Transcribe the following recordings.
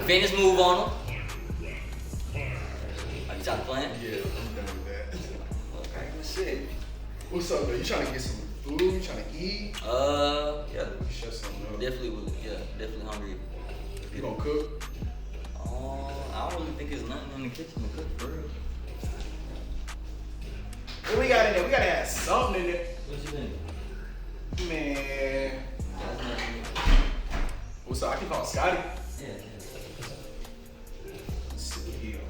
fitness move on them. Are you trying to plan? Yeah, I'm done with that. Okay, good shit. What's up, though? You trying to get some food? You trying to eat? Yeah. Shut something up. Definitely hungry. You gonna cook? I don't really think there's nothing in the kitchen to cook for real. What we got in there? We gotta have something in there. What you think? Man. That's nothing. What's up? I can call Scotty. Yeah. Let's see here.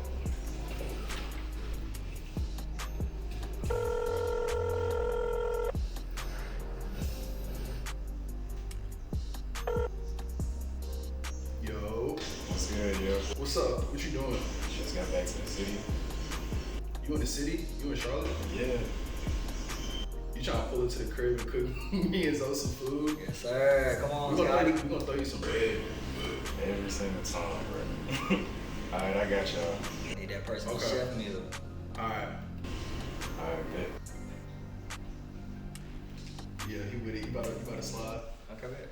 Yo. What's good, yo? What's up? What you doing? Just got back to the city. You in the city? You in Charlotte? Yeah. You trying to pull into the crib and cook me and Zoe some food? Yes, sir. Come on, Scotty. We're gonna throw you some bread. Every single time, bro. Alright, I got y'all. Need that personal Okay. chef meal. Alright. Alright, bet. Yeah, he with it. You about to slide. Okay, bet.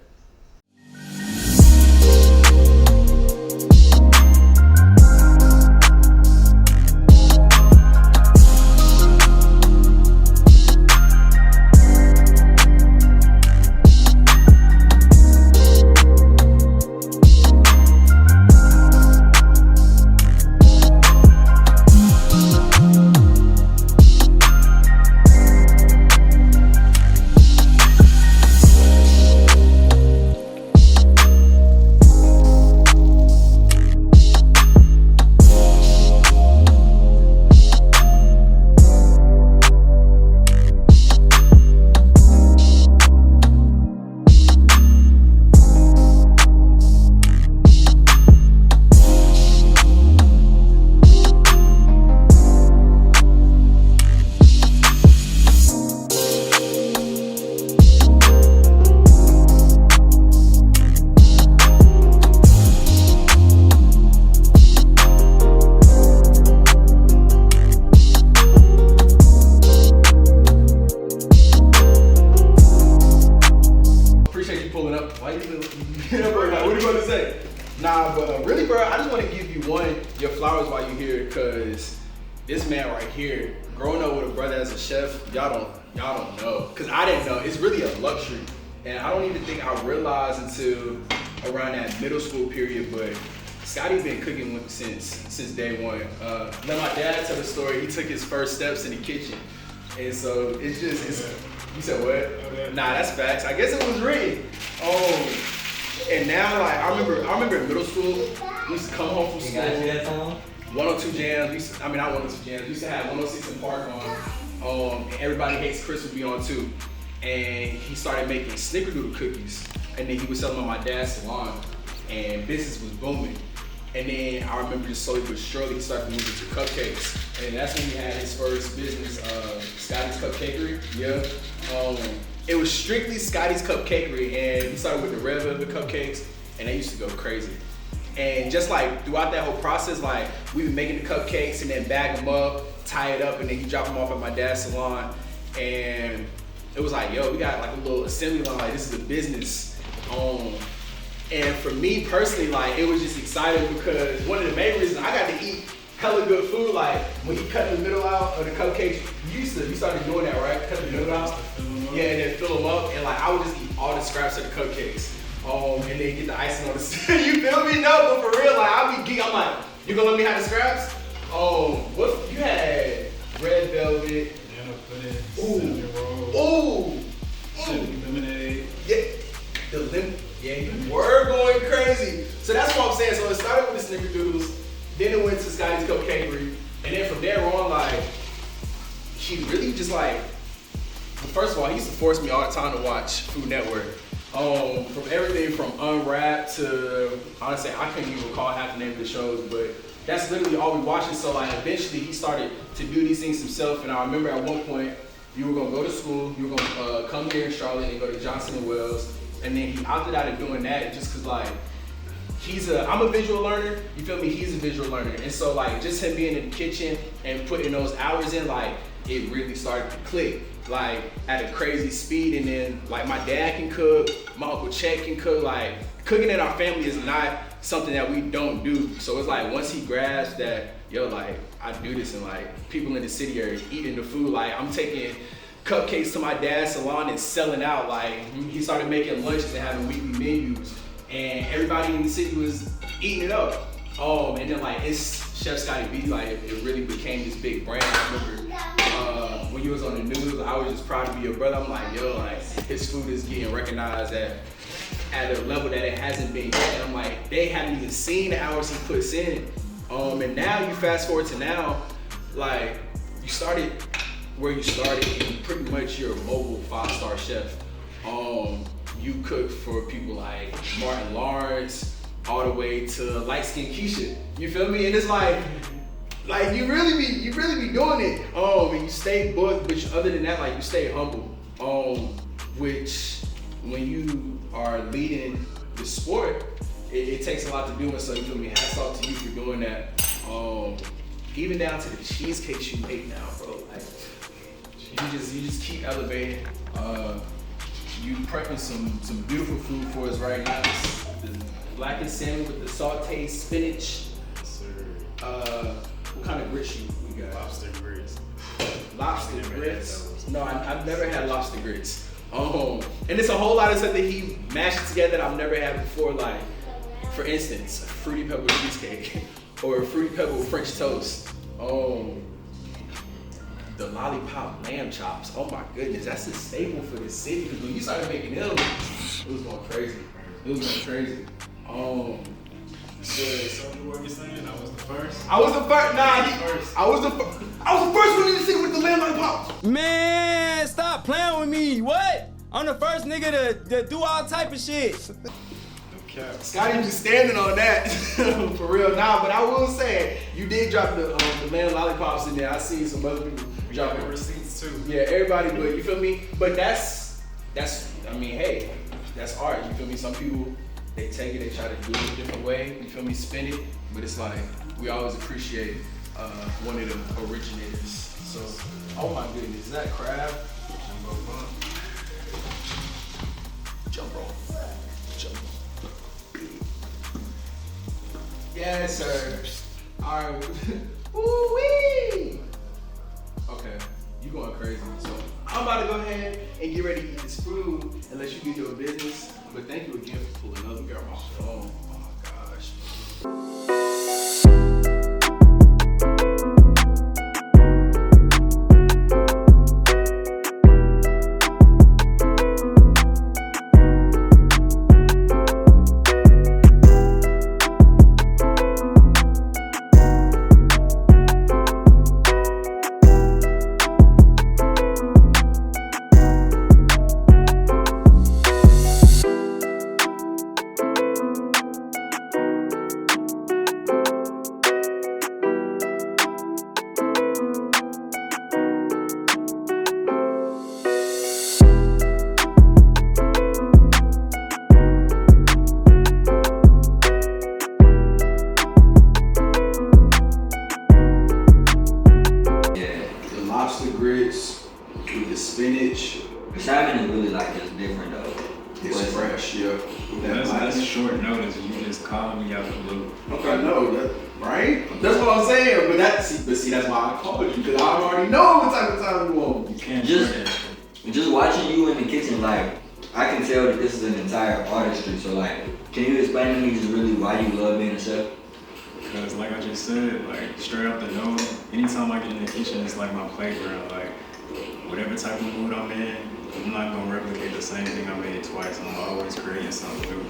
Nah, but really, bro, I just want to give you your flowers while you're here, cause this man right here, growing up with a brother as a chef, y'all don't know, cause I didn't know. It's really a luxury, and I don't even think I realized until around that middle school period. But Scotty been cooking since day one. Let my dad tell the story. He took his first steps in the kitchen, and so it's just. You said what? Okay. Nah, that's facts. I guess it was written. And now, like, I remember in middle school, we used to come home from school. You got you that time? 102 Jams. Not 102 Jams. We used to have 106 in Park on. And Everybody Hates Chris would be on too. And he started making snickerdoodle cookies. And then he was selling them at my dad's salon. And business was booming. And then I remember just slowly but surely he started moving to cupcakes. And that's when he had his first business, Scotty's Cupcakery. Yeah. It was strictly Scotty's Cupcakery, and he started with the red velvet cupcakes, and they used to go crazy. And just like throughout that whole process, like we been making the cupcakes and then bag them up, tie it up, and then he drop them off at my dad's salon. And it was like, yo, we got like a little assembly line, like this is a business. And for me personally, like it was just exciting because one of the main reasons I got to eat hella good food, like when you cut the middle out of the cupcakes, you started doing that, right? Cut the middle out. Yeah, and then fill them up, and like I would just eat all the scraps of the cupcakes, and then get the icing on the. You feel me? No, but for real, like I be geek. I'm like, you gonna let me have the scraps? What you had? Red velvet. Banana pudding. Ooh. Cinnamon roll. Ooh. Cinnamon lemonade. Yeah. The lemon. Yeah, you were going crazy. So that's what I'm saying. So it started with the snickerdoodles, then it went to Scotty's Cupcakery, and then from there on, like she really just like. First of all, he used to force me all the time to watch Food Network. From everything from Unwrapped to, honestly, I couldn't even recall half the name of the shows, but that's literally all we watched. So like eventually he started to do these things himself. And I remember at one point, you were gonna go to school, you were gonna come here in Charlotte and go to Johnson & Wells. And then he opted out of doing that just cause like, I'm a visual learner, you feel me? He's a visual learner. And so like just him being in the kitchen and putting those hours in, like it really started to click. Like at a crazy speed. And then like my dad can cook, my Uncle Chet can cook. Like cooking in our family is not something that we don't do. So it's like once he grasped that, yo, like I do this, and like people in the city are eating the food. Like I'm taking cupcakes to my dad's salon and selling out. Like he started making lunches and having weekly menus, and everybody in the city was eating it up. And then like it's Chef Scotty B, like it really became this big brand. I remember when you was on the news, I was just proud to be your brother. I'm like, yo, like his food is getting recognized at a level that it hasn't been yet. And I'm like, they haven't even seen the hours he puts in. And now you fast forward to now, like you started where you started, and pretty much you're a mobile 5-star chef. You cook for people like Martin Lawrence, all the way to light-skinned Keisha. You feel me? And it's like you really be doing it. And you stay booked, but other than that, like you stay humble. Which when you are leading the sport, it takes a lot to do. And so you feel me? Hats off to you for doing that. Even down to the cheesecakes you make now, bro. Like you just keep elevating. You prepping some beautiful food for us right now. The blackened salmon with the sautéed spinach. Yes, sir. What kind of grits we got? Lobster grits. Lobster grits? No, I've never had lobster grits. And it's a whole lot of stuff that he mashed together that I've never had before. Like, for instance, a fruity pebble cheesecake or a fruity pebble French toast. The lollipop lamb chops. Oh my goodness, that's a staple for the city. Because when you started making them, it was going crazy. So what you saying? I was the first? I was the first. I was the first one in the city with the lamb lollipops. Man, stop playing with me. What? I'm the first nigga to do all type of shit. Scotty just standing on that for real now, but I will say you did drop the lamb lollipops in there. I seen some other people dropping receipts too. Yeah, everybody, but you feel me? But that's I mean, hey, that's art. You feel me? Some people they take it, they try to do it a different way. You feel me? Spin it, but it's like we always appreciate one of the originators. So, oh my goodness, is that crab? Jump roll. Yes, sir. All right. Woo-wee! Okay, you going crazy. So I'm about to go ahead and get ready to eat this food and let you do your business. But thank you again for pulling up. You got my phone. Oh my gosh. Spinach. The salmon is really like just different though. It's fresh, yeah. That's short notice. You just calling me out the blue. Okay, I know that, right? That's what I'm saying. But that's why I called you, because I already know what type of time you want. You can't just watching you in the kitchen, like I can tell that this is an entire artistry. So like, can you explain to me just really why you love being a chef? Because like I just said, like straight out the nose, anytime I get in the kitchen, it's like my playground. Like whatever type of mood I'm in, I'm not gonna replicate the same thing I made twice. I'm always creating something new.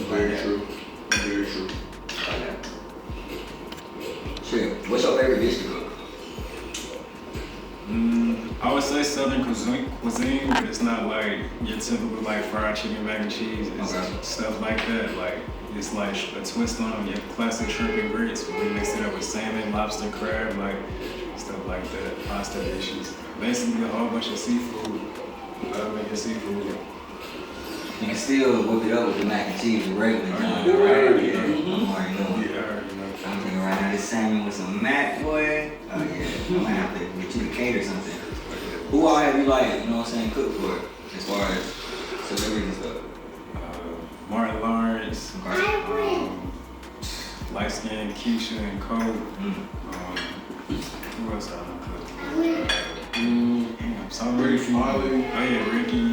Very true. Very true. Okay. Shit, what's your favorite dish to cook? I would say Southern cuisine, but it's not like your typical like fried chicken, mac and cheese. It's stuff like that. Like it's like a twist on your classic shrimp and grits. We mix it up with salmon, lobster, crab, like stuff like that. Pasta dishes. Basically a whole bunch of seafood. Love making seafood. You can still whip it up with the mac and cheese with regular time. Yeah. I'm already Yeah, knowing. I already know. I'm thinking right now, this salmon with some mac, boy. Oh yeah, I might have to get you to cater something. Who all have you like, you know what I'm saying, cook for as far as celebrities and stuff? Martin Lawrence, Paris. Light skin, Keisha and Cole. Who else I don't cook? Ricky Marley. Oh yeah, Ricky.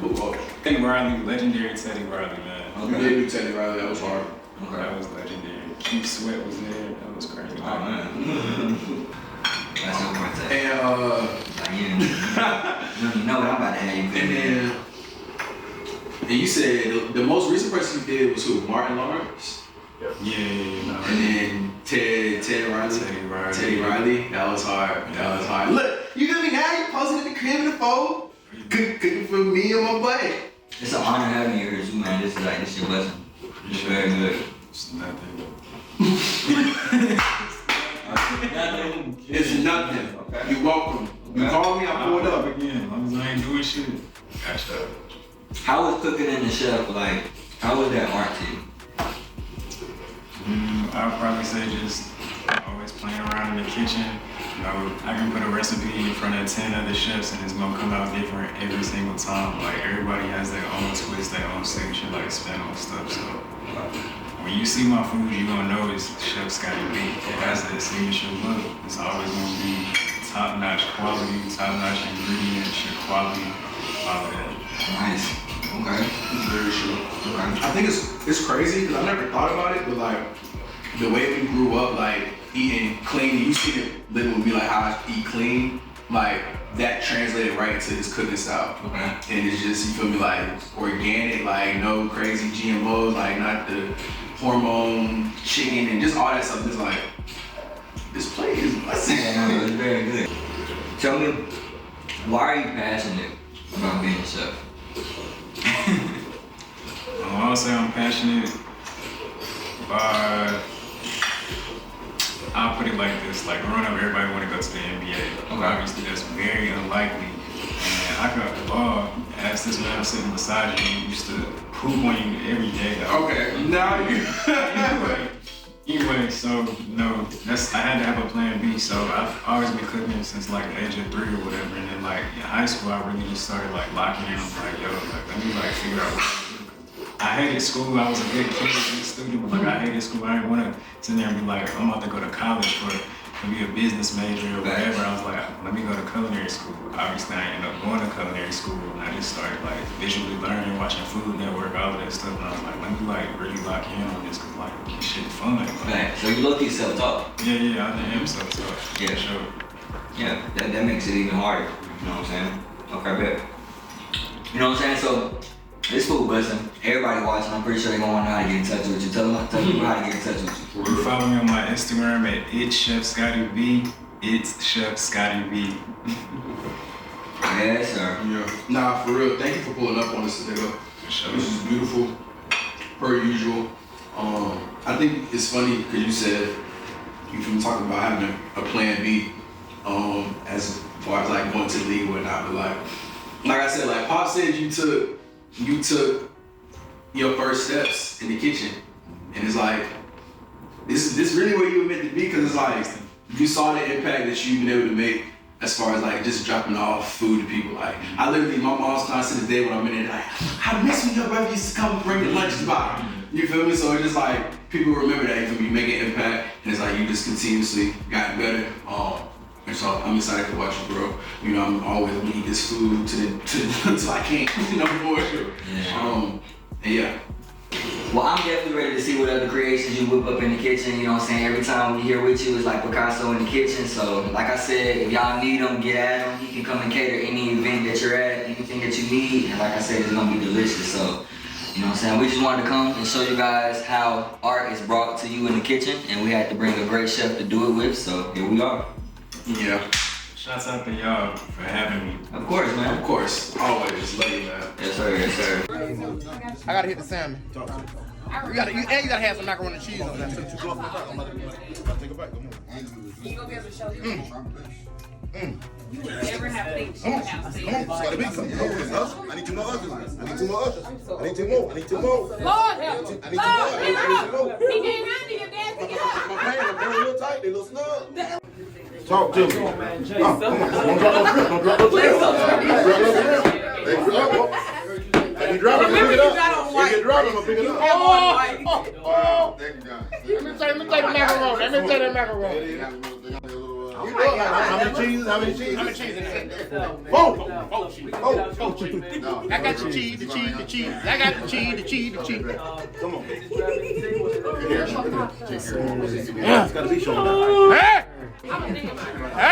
Who else? Teddy Riley, legendary Teddy Riley, man. You did do Teddy Riley, that was hard. Okay. That was legendary. Keith Sweat was there, that was crazy. Oh man. That's no point to And like, you know what I'm about to have you. And you said the most recent person you did was who? Martin Lawrence? Yeah. And then Teddy Riley. Teddy Riley. That was hard. Look, you feel me now? You posted in the crib in the phone. Cooking for me and my buddy. It's an honor having you here too, man. This is your blessing. It's very good. It's nothing. It's nothing. Okay. You're welcome. You call me, I pulled up again. As long as I ain't doing shit. Gotcha. How was cooking in the chef like? How was that art to you? I would probably say just always playing around in the kitchen. You know, I can put a recipe in front of 10 other chefs and it's gonna come out different every single time. Like everybody has their own twist, their own signature, like spin on stuff. So when you see my food, you're gonna know it's Chef Scotty B. It has that signature look. It's always gonna be top-notch quality, top-notch ingredients, quality, all of that. Nice. Okay. Very sure. Okay. I think it's crazy because I never thought about it, but like the way we grew up, like eating clean. You see it living with me, like how I eat clean, like that translated right into his cooking style. Okay. And it's just, you feel me, like organic, like no crazy GMOs, like not the hormone chicken and just all that stuff. Just like this plate is blessing. Yeah, no, it's very good. Tell me, why are you passionate about being a chef? I would say I'm passionate by, I'll put it like this, like growing up everybody want to go to the NBA. Okay. Obviously that's very unlikely. And I could ask this man sitting beside you, he used to poop on you every day. Okay, now you. Anyway, so no, I had to have a plan B. So I've always been cooking since like the age of 3 or whatever. And then like in high school, I really just started like locking in. I'm like, yo, like let me like figure out what to do. I hated school. I was a good kid, good student, but like I hated school. I didn't want to sit there and be like, I'm about to go to college to be a business major or whatever. I was like, let me go to culinary school. Obviously, I ended up going to culinary school, and I just started like visually learning, watching Food Network, all of that stuff. And I was like, let me like really lock in on this because like this shit fun. Like, Right. So you look yourself self-taught. Yeah, I am self-taught. Yeah, sure. Yeah, that makes it even harder. You know what I'm saying? Okay, bet. You know what I'm saying? So this food blessing. Everybody watching, I'm pretty sure they gonna want to know how to get in touch with you. Tell people how to get in touch with you. You follow me on my Instagram at It's Chef Scotty B. It's Chef Scotty B. Yes, sir. Yeah. Nah, for real. Thank you for pulling up on us today, though. Sure. This is beautiful, per usual. I think it's funny because you said you from talking about having a plan B, as far as like going to the league or whatnot. But like I said, like Pop said, you took your first steps in the kitchen, and it's like this really where you were meant to be, because it's like you saw the impact that you've been able to make as far as like just dropping off food to people. Like I literally, my mom's constant today when I'm in there, like I miss when your brother used to come and bring the lunches by. You feel me? So it's just like people remember that you make an impact, and it's like you just continuously gotten better. And so I'm excited to watch you grow. You know, I'm always gonna eat this food until I can't, you know, for sure. Yeah. And yeah. Well, I'm definitely ready to see what other creations you whip up in the kitchen. You know what I'm saying? Every time we here with you, it's like Picasso in the kitchen. So, like I said, if y'all need him, get at him. He can come and cater any event that you're at, anything that you need. And like I said, it's gonna be delicious. So, you know what I'm saying? We just wanted to come and show you guys how art is brought to you in the kitchen. And we had to bring a great chef to do it with. So, here we are. Yeah. Shouts out to y'all for having me. Of course, man. Of course. Always. Love you, man. Yes, sir. Yes, sir. I gotta hit the salmon. You gotta have some macaroni and cheese on that too. You gonna be able to show them? You would never have things in your house. I need 2 more ushers. I need 2 more ushers. I need 2 more. I need 2 more. Lord help! Lord, get up! He can't handle your dad to get My up! pants, they're a little tight. They a little snug. Talk to me. Come on, don't drop no drip. Don't drop no drip. Drop no drip. Hey, drop. I need dropped, I'm gonna pick it up. got on If white. it dropped, I'm gonna pick it up. Let me take the macaroni. Let me take the macaroni. You know, how many cheeses? How many cheeses? How many cheese in there? Four. Four cheese. I got the cheese, the cheese, the cheese. I got the cheese, the cheese, the cheese. Come on. Hey! Hey!